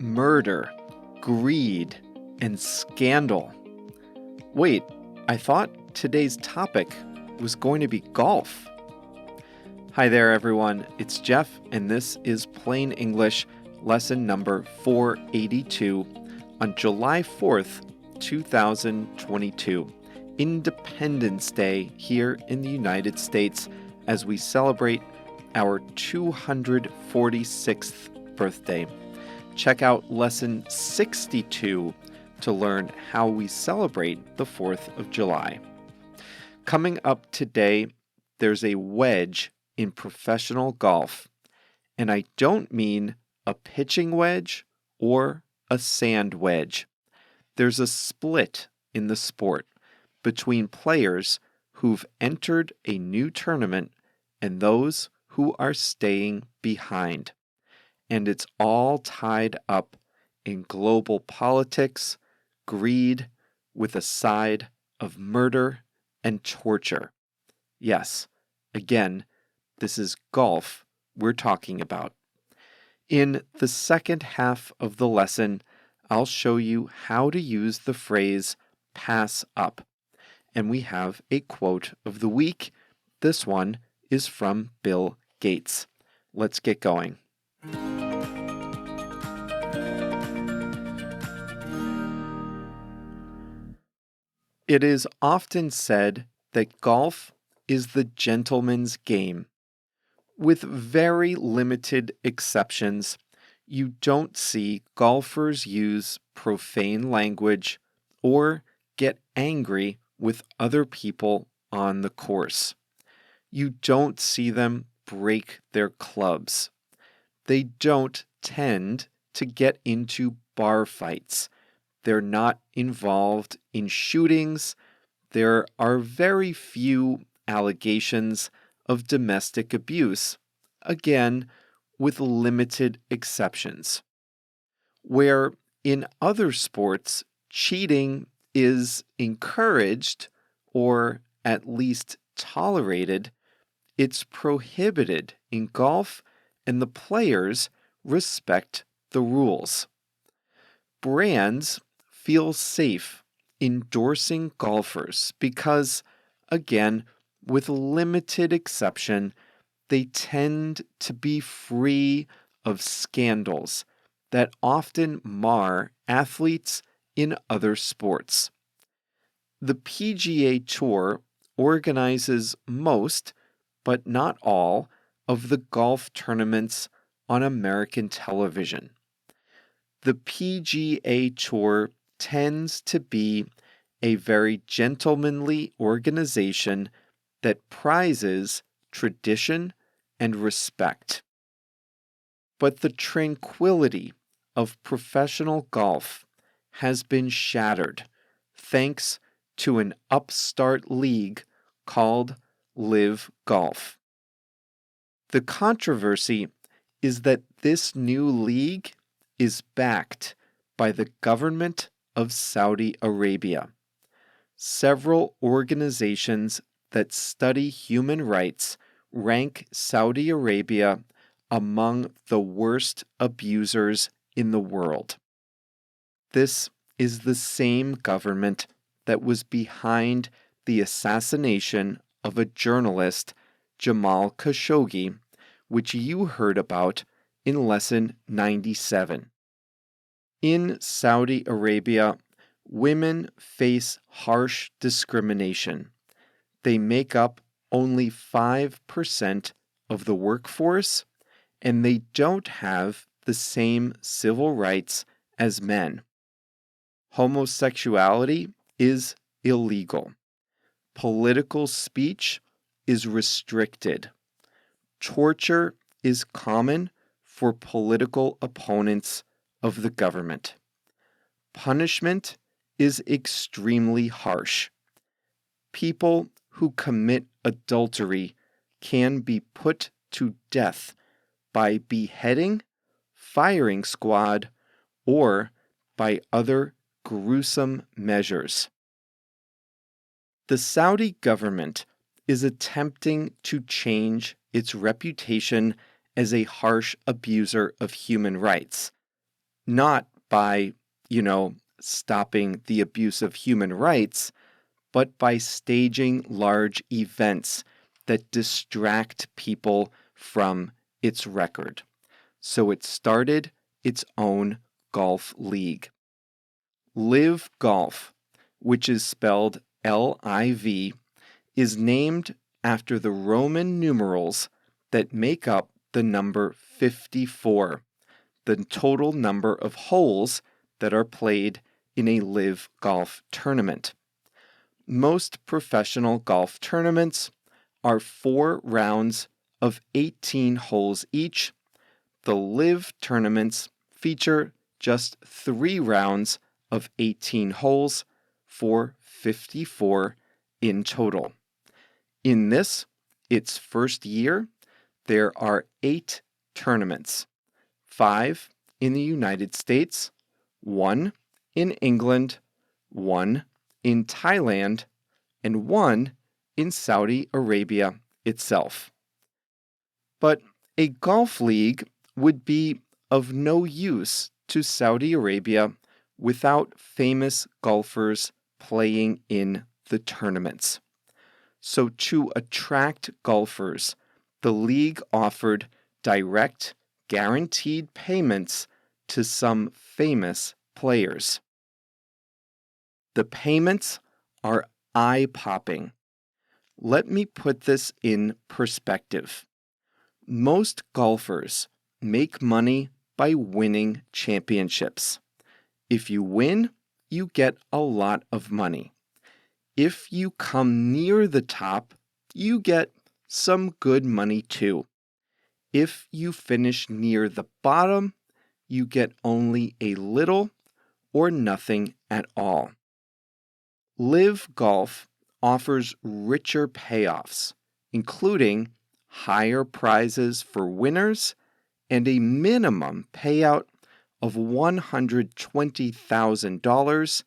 murder, greed, and scandal. Wait, I thought today's topic was going to be golf. Hi there, everyone. It's Jeff, and this is Plain English, lesson number 482 on July 4th, 2022, Independence Day here in the United States as we celebrate our 246th birthday. Check out lesson 62 to learn how we celebrate the 4th of July. Coming up today, there's a wedge in professional golf, and I don't mean a pitching wedge or a sand wedge. There's a split in the sport between players who've entered a new tournament and those who are staying behind. And it's all tied up in global politics, greed, with a side of murder and torture. Yes, again, this is golf we're talking about. In the second half of the lesson, I'll show you how to use the phrase pass up. And we have a quote of the week. This one is from Bill Gates. Let's get going. It is often said that golf is the gentleman's game. With very limited exceptions, you don't see golfers use profane language or get angry with other people on the course. You don't see them break their clubs. They don't tend to get into bar fights. They're not involved in shootings. There are very few allegations of domestic abuse, again, with limited exceptions. Where in other sports, cheating is encouraged or at least tolerated, it's prohibited in golf, and the players respect the rules. Brands feel safe endorsing golfers because, again, with limited exception, they tend to be free of scandals that often mar athletes in other sports. The PGA Tour organizes most, but not all, of the golf tournaments on American television. The PGA Tour tends to be a very gentlemanly organization that prizes tradition and respect. But the tranquility of professional golf has been shattered thanks to an upstart league called LIV Golf. The controversy is that this new league is backed by the government of Saudi Arabia. Several organizations that study human rights rank Saudi Arabia among the worst abusers in the world. This is the same government that was behind the assassination of a journalist, Jamal Khashoggi, which you heard about in lesson 97. In Saudi Arabia, women face harsh discrimination. They make up only 5% of the workforce, and they don't have the same civil rights as men. Homosexuality is illegal. Political speech is restricted. Torture is common for political opponents of the government. Punishment is extremely harsh. People who commit adultery can be put to death by beheading, firing squad, or by other gruesome measures. The Saudi government is attempting to change its reputation as a harsh abuser of human rights. not by, stopping the abuse of human rights, but by staging large events that distract people from its record. So it started its own golf league. LIV Golf, which is spelled LIV, is named after the Roman numerals that make up the number 54, the total number of holes that are played in a LIV Golf tournament. Most professional golf tournaments are 4 rounds of 18 holes each. The LIV tournaments feature just 3 rounds of 18 holes for 54 in total. In this, its first year, there are 8 tournaments, 5 in the United States, 1 in England, 1 in Thailand, and 1 in Saudi Arabia itself. But a golf league would be of no use to Saudi Arabia without famous golfers playing in the tournaments. So to attract golfers, the league offered direct, guaranteed payments to some famous players. The payments are eye-popping. Let me put this in perspective. Most golfers make money by winning championships. If you win, you get a lot of money. If you come near the top, you get some good money too. If you finish near the bottom, you get only a little or nothing at all. LIV Golf offers richer payoffs, including higher prizes for winners and a minimum payout of $120,000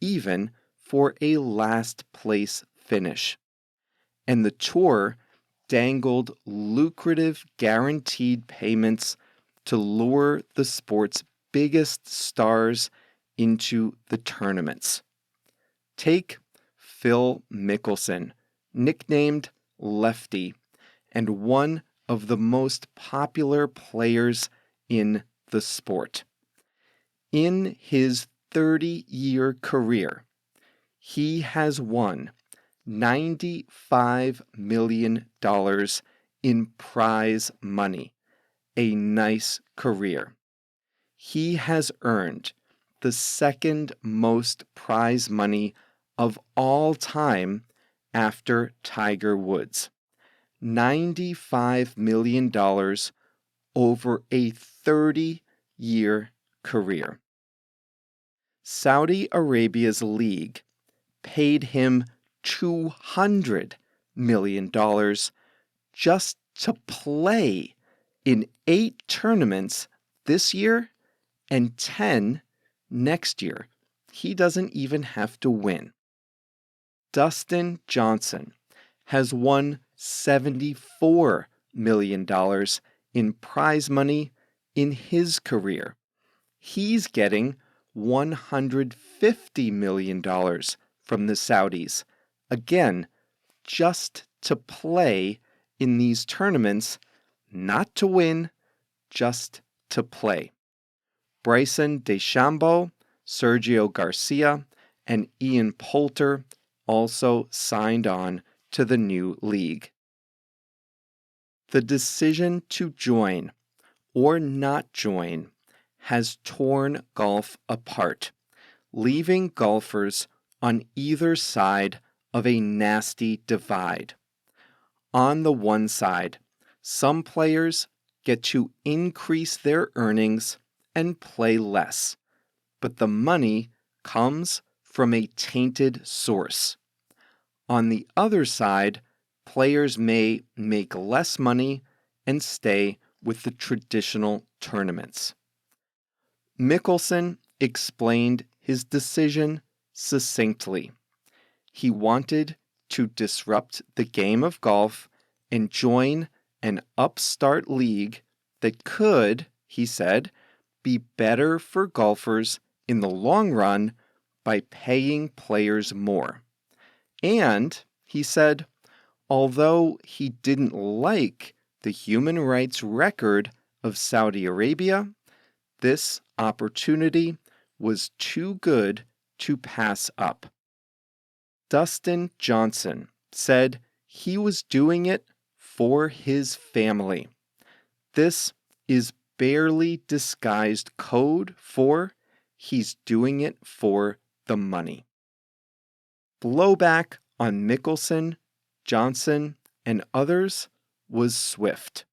even for a last place finish. And the tour dangled lucrative guaranteed payments to lure the sport's biggest stars into the tournaments. Take Phil Mickelson, nicknamed Lefty, and one of the most popular players in the sport. In his 30-year career, he has won $95 million in prize money, a nice career. He has earned the second most prize money of all time after Tiger Woods. $95 million over a 30-year career. Saudi Arabia's league paid him $200 million just to play in 8 tournaments this year and 10 next year. He doesn't even have to win. Dustin Johnson has won $74 million in prize money in his career. He's getting $150 million from the Saudis, again, just to play in these tournaments, not to win, just to play. Bryson DeChambeau, Sergio Garcia, and Ian Poulter also signed on to the new league. The decision to join or not join has torn golf apart, leaving golfers on either side of a nasty divide. On the one side, some players get to increase their earnings and play less, but the money comes from a tainted source. On the other side, players may make less money and stay with the traditional tournaments. Mickelson explained his decision succinctly. He wanted to disrupt the game of golf and join an upstart league that could, he said, be better for golfers in the long run by paying players more. And, he said, although he didn't like the human rights record of Saudi Arabia, this opportunity was too good to pass up. Dustin Johnson said he was doing it for his family. This is barely disguised code for he's doing it for the money. Blowback on Mickelson, Johnson, and others was swift.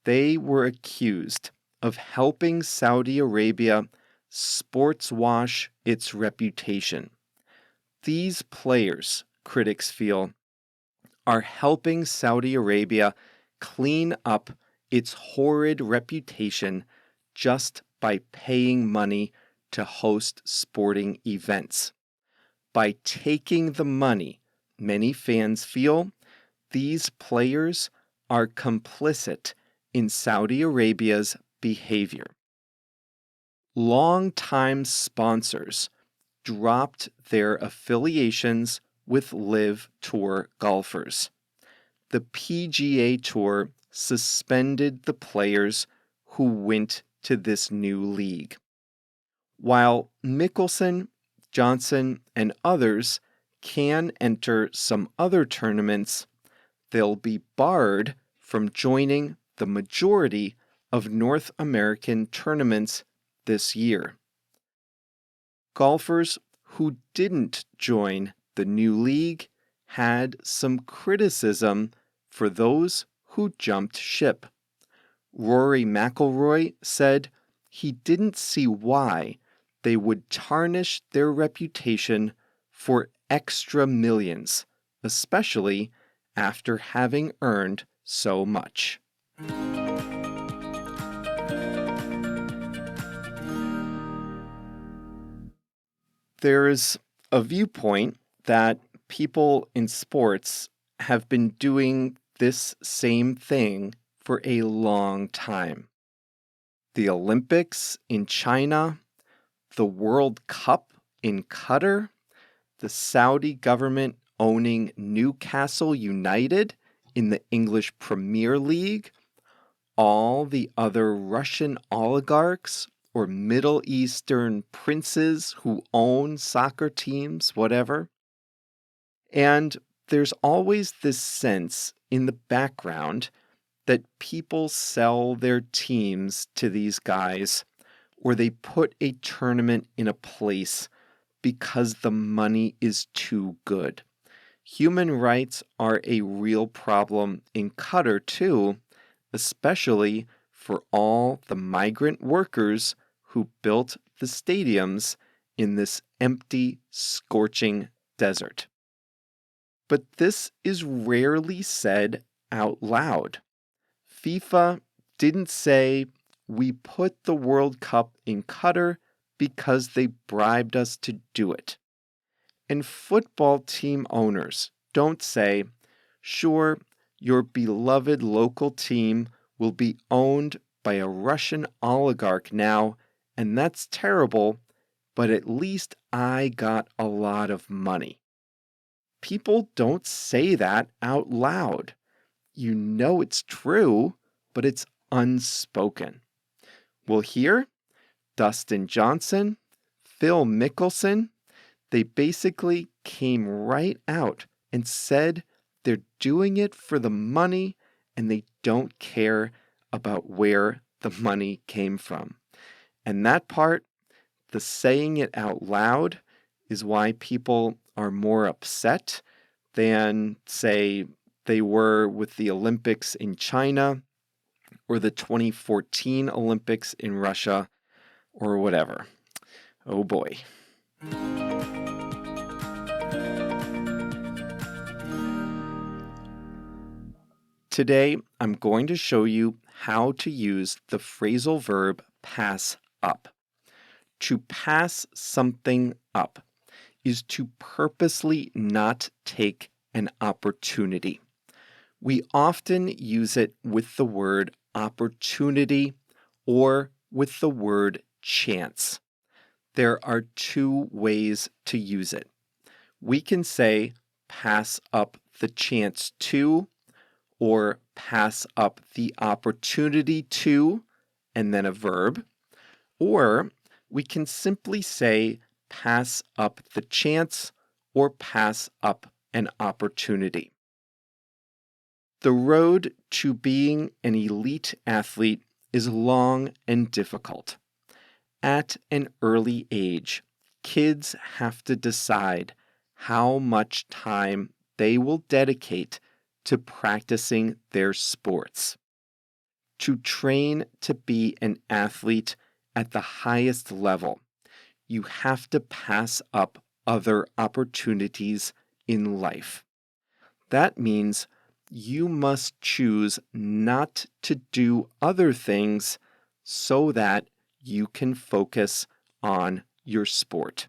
They were accused of helping Saudi Arabia sports wash its reputation. These players, critics feel, are helping Saudi Arabia clean up its horrid reputation just by paying money to host sporting events. By taking the money, many fans feel these players are complicit in Saudi Arabia's behavior. Longtime sponsors dropped their affiliations with LIV Tour golfers. The PGA Tour suspended the players who went to this new league. While Mickelson, Johnson, and others can enter some other tournaments, they'll be barred from joining the majority of North American tournaments this year. Golfers who didn't join the new league had some criticism for those who jumped ship. Rory McIlroy said he didn't see why they would tarnish their reputation for extra millions, especially after having earned so much. There is a viewpoint that people in sports have been doing this same thing for a long time. The Olympics in China, the World Cup in Qatar, the Saudi government owning Newcastle United in the English Premier League, all the other Russian oligarchs or Middle Eastern princes who own soccer teams, whatever. And there's always this sense in the background that people sell their teams to these guys, or they put a tournament in a place because the money is too good. Human rights are a real problem in Qatar too, especially for all the migrant workers who built the stadiums in this empty, scorching desert. But this is rarely said out loud. FIFA didn't say, we put the World Cup in Qatar because they bribed us to do it. And football team owners don't say, sure, your beloved local team will be owned by a Russian oligarch now, and that's terrible, but at least I got a lot of money. People don't say that out loud. You know it's true, but it's unspoken. Well, here, Dustin Johnson, Phil Mickelson, they basically came right out and said they're doing it for the money and they don't care about where the money came from. And that part, the saying it out loud, is why people are more upset than, say, they were with the Olympics in China or the 2014 Olympics in Russia or whatever. Oh boy. Today, I'm going to show you how to use the phrasal verb pass up. To pass something up is to purposely not take an opportunity. We often use it with the word opportunity or with the word chance. There are two ways to use it. We can say pass up the chance to, or pass up the opportunity to, and then a verb. Or we can simply say pass up the chance or pass up an opportunity. The road to being an elite athlete is long and difficult. At an early age, kids have to decide how much time they will dedicate to practicing their sports. To train to be an athlete at the highest level, you have to pass up other opportunities in life. That means you must choose not to do other things so that you can focus on your sport.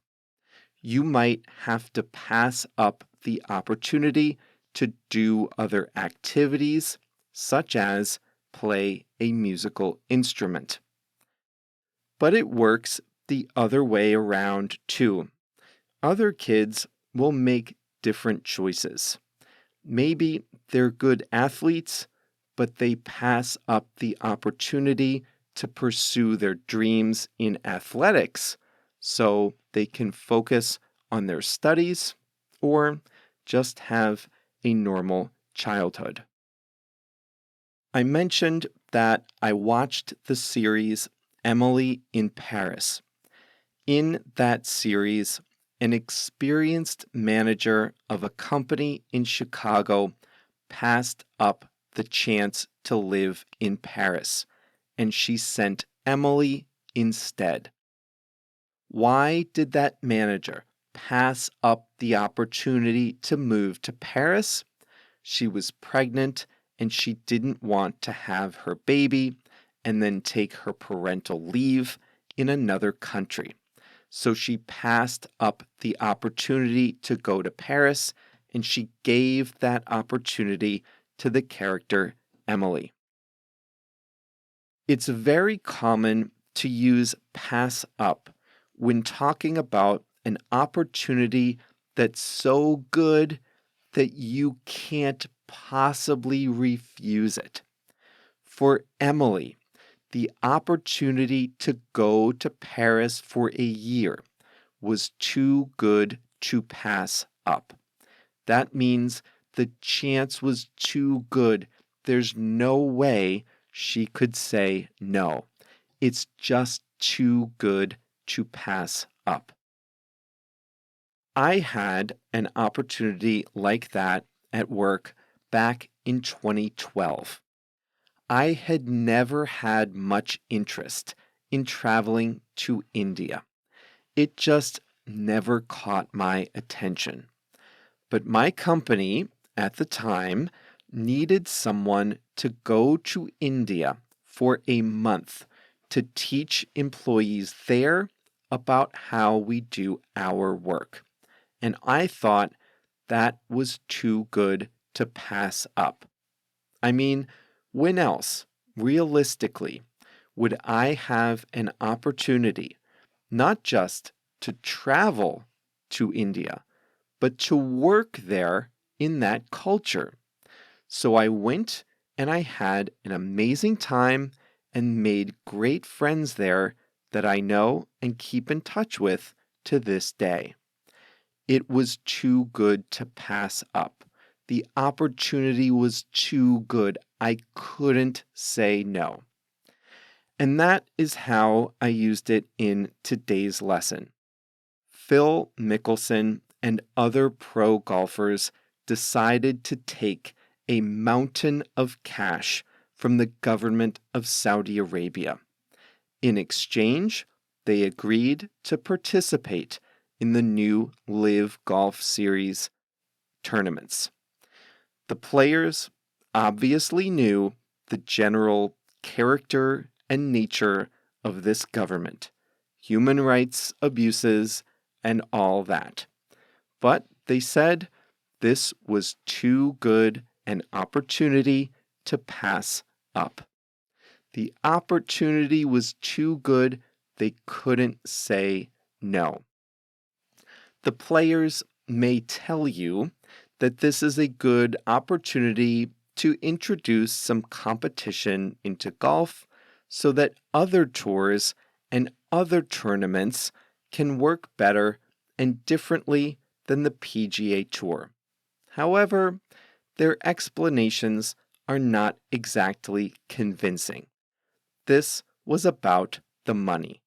You might have to pass up the opportunity to do other activities, such as play a musical instrument. But it works the other way around too. Other kids will make different choices. Maybe they're good athletes, but they pass up the opportunity to pursue their dreams in athletics so they can focus on their studies or just have a normal childhood. I mentioned that I watched the series Emily in Paris. In that series, an experienced manager of a company in Chicago passed up the chance to live in Paris, and she sent Emily instead. Why did that manager pass up the opportunity to move to Paris? She was pregnant and she didn't want to have her baby and then take her parental leave in another country. So she passed up the opportunity to go to Paris, and she gave that opportunity to the character Emily. It's very common to use pass up when talking about an opportunity that's so good that you can't possibly refuse it. For Emily, the opportunity to go to Paris for a year was too good to pass up. That means the chance was too good. There's no way she could say no. It's just too good to pass up. I had an opportunity like that at work back in 2012. I had never had much interest in traveling to India. It just never caught my attention. But my company at the time needed someone to go to India for a month to teach employees there about how we do our work. And I thought that was too good to pass up. I mean, when else, realistically, would I have an opportunity not just to travel to India, but to work there in that culture? So I went and I had an amazing time and made great friends there that I know and keep in touch with to this day. It was too good to pass up. The opportunity was too good. I couldn't say no. And that is how I used it in today's lesson. Phil Mickelson and other pro golfers decided to take a mountain of cash from the government of Saudi Arabia. In exchange, they agreed to participate in the new LIV Golf Series tournaments. The players obviously knew the general character and nature of this government, human rights abuses, and all that. But they said this was too good an opportunity to pass up. The opportunity was too good, they couldn't say no. The players may tell you that this is a good opportunity to introduce some competition into golf so that other tours and other tournaments can work better and differently than the PGA Tour. However, their explanations are not exactly convincing. This was about the money.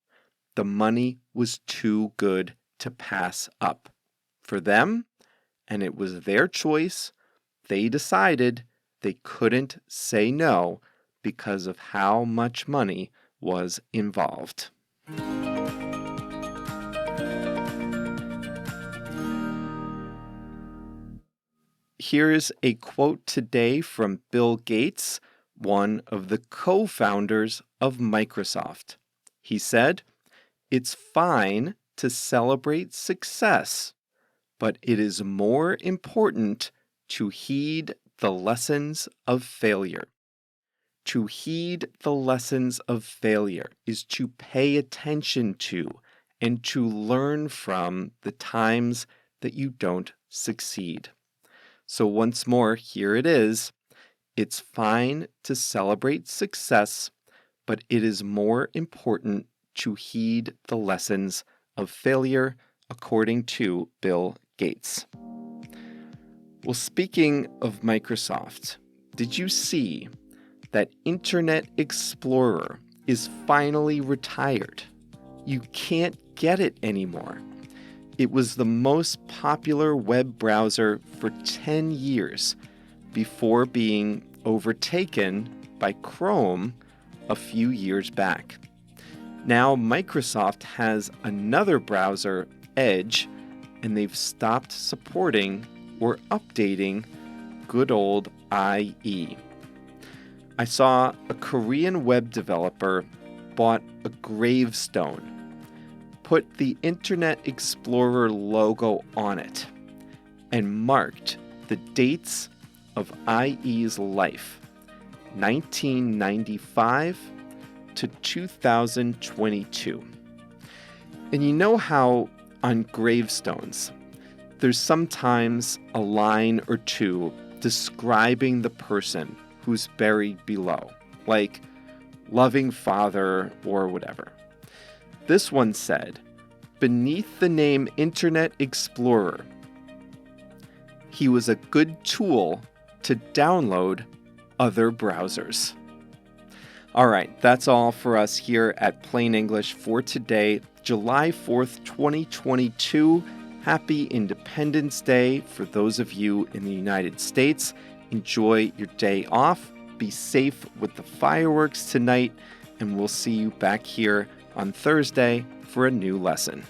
The money was too good to pass up. For them, and it was their choice, they decided they couldn't say no because of how much money was involved. Here's a quote today from Bill Gates, one of the co-founders of Microsoft. He said, "It's fine to celebrate success, but it is more important to heed the lessons of failure." To heed the lessons of failure is to pay attention to and to learn from the times that you don't succeed. So once more, here it is. It's fine to celebrate success, but it is more important to heed the lessons of failure, according to Bill Gates. Well, speaking of Microsoft, did you see that Internet Explorer is finally retired? You can't get it anymore. It was the most popular web browser for 10 years before being overtaken by Chrome a few years back. Now Microsoft has another browser, Edge, and they've stopped supporting or updating good old IE. I saw a Korean web developer bought a gravestone, put the Internet Explorer logo on it, and marked the dates of IE's life, 1995 to 2022. And you know how on gravestones, there's sometimes a line or two describing the person who's buried below, like loving father or whatever. This one said, beneath the name Internet Explorer, he was a good tool to download other browsers. All right, that's all for us here at Plain English for today, July 4th, 2022. Happy Independence Day for those of you in the United States. Enjoy your day off. Be safe with the fireworks tonight, and we'll see you back here on Thursday for a new lesson.